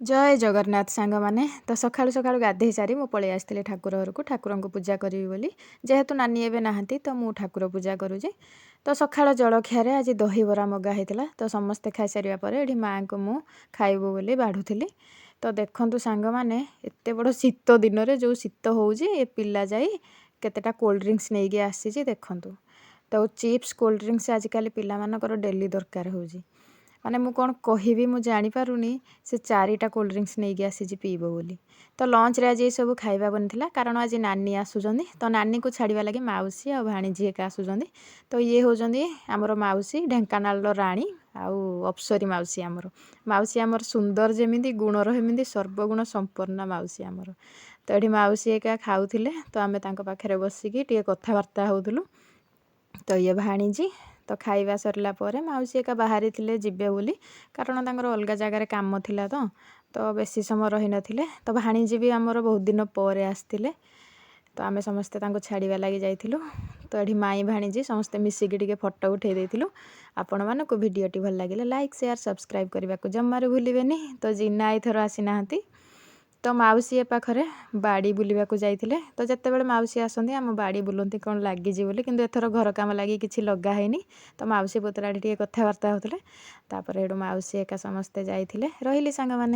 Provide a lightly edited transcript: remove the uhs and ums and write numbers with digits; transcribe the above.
ଜୟ ଜଗନ୍ନାଥ ସାଙ୍ଗମାନେ। ତ ସକାଳୁ ସକାଳୁ ଗାଧେଇ ସାରି ମୁଁ ପଳେଇ ଆସିଥିଲି ଠାକୁର ଘରକୁ ଠାକୁରଙ୍କୁ ପୂଜା କରିବି ବୋଲି। ଯେହେତୁ ନାନୀ ଏବେ ନାହାନ୍ତି ତ ମୁଁ ଠାକୁର ପୂଜା କରୁଛି। ତ ସକାଳ ଜଳଖିଆରେ ଆଜି ଦହିବରା ମଗା ହେଇଥିଲା। ତ ସମସ୍ତେ ଖାଇସାରିବା ପରେ ଏଠି ମାଆଙ୍କୁ ମୁଁ ଖାଇବୁ ବୋଲି ବାଢ଼ୁଥିଲି। ତ ଦେଖନ୍ତୁ ସାଙ୍ଗମାନେ, ଏତେ ବଡ଼ ଶୀତ ଦିନରେ ଯେଉଁ ଶୀତ ହେଉଛି, ଏ ପିଲା ଯାଇ କେତେଟା କୋଲ୍ଡ ଡ୍ରିଙ୍କସ୍ ନେଇକି ଆସିଛି ଦେଖନ୍ତୁ। ତ ଚିପ୍ସ କୋଲ୍ଡ ଡ୍ରିଙ୍କସ୍ ଆଜିକାଲି ପିଲାମାନଙ୍କର ଡେଲି ଦରକାର ହେଉଛି। ମାନେ ମୁଁ କ'ଣ କହିବି ମୁଁ ଜାଣିପାରୁନି। ସେ 4ଟା କୋଲ୍ଡ ଡ୍ରିଙ୍କସ୍ ନେଇକି ଆସିଛି ପିଇବ ବୋଲି। ତ ଲଞ୍ଚରେ ଆଜି ଏସବୁ ଖାଇବା ବନିଥିଲା, କାରଣ ଆଜି ନାନୀ ଆସୁଛନ୍ତି। ତ ନାନୀକୁ ଛାଡ଼ିବା ଲାଗି ମାଉସୀ ଆଉ ଭାଣିଜୀ ଏକା ଆସୁଛନ୍ତି। ତ ଇଏ ହେଉଛନ୍ତି ଆମର ମାଉସୀ, ଢେଙ୍କାନାଳର ରାଣୀ ଆଉ ଅପ୍ସରୀ ମାଉସୀ ଆମର। ମାଉସୀ ଆମର ସୁନ୍ଦର ଯେମିତି, ଗୁଣର ସେମିତି, ସର୍ବଗୁଣ ସମ୍ପନ୍ନ ମାଉସୀ ଆମର। ତ ଏଠି ମାଉସୀ ଏକା ଖାଉଥିଲେ, ତ ଆମେ ତାଙ୍କ ପାଖରେ ବସିକି ଟିକେ କଥାବାର୍ତ୍ତା ହେଉଥିଲୁ। ତ ଇଏ ଭାଣିଜୀ। ତ ଖାଇବା ସରିଲା ପରେ ମାଉସୀ ଏକା ବାହାରିଥିଲେ ଯିବେ ବୋଲି, କାରଣ ତାଙ୍କର ଅଲଗା ଜାଗାରେ କାମ ଥିଲା ତ ବେଶୀ ସମୟ ରହିନଥିଲେ। ତ ଭାଣିଜୀ ବି ଆମର ବହୁତ ଦିନ ପରେ ଆସିଥିଲେ। ତ ଆମେ ସମସ୍ତେ ତାଙ୍କୁ ଛାଡ଼ିବା ଲାଗି ଯାଇଥିଲୁ। ତ ଏଠି ମାଇଁ ଭାଣିଜୀ ସମସ୍ତେ ମିଶିକି ଟିକେ ଫଟୋ ଉଠାଇ ଦେଇଥିଲୁ। ଆପଣମାନଙ୍କୁ ଭିଡ଼ିଓଟି ଭଲ ଲାଗିଲେ ଲାଇକ୍, ସେୟାର, ସବସ୍କ୍ରାଇବ୍ କରିବାକୁ ଜମାରୁ ଭୁଲିବେନି। ତ ଜିନା ଏଥର ଆସିନାହାନ୍ତି। ତ ମାଉସୀ ଏ ପାଖରେ ବାଡ଼ି ବୁଲିବାକୁ ଯାଇଥିଲେ। ତ ଯେତେବେଳେ ମାଉସୀ ଆସନ୍ତି ଆମ ବାଡ଼ି ବୁଲନ୍ତି କ'ଣ ଲାଗିଛି ବୋଲି, କିନ୍ତୁ ଏଥର ଘର କାମ ଲାଗି କିଛି ଲଗା ହେଇନି। ତ ମାଉସୀ ପୁତୁରାଟି ଟିକେ କଥାବାର୍ତ୍ତା ହେଉଥିଲେ। ତାପରେ ଏଠୁ ମାଉସୀ ଏକା ସମସ୍ତେ ଯାଇଥିଲେ। ରହିଲି ସାଙ୍ଗମାନେ।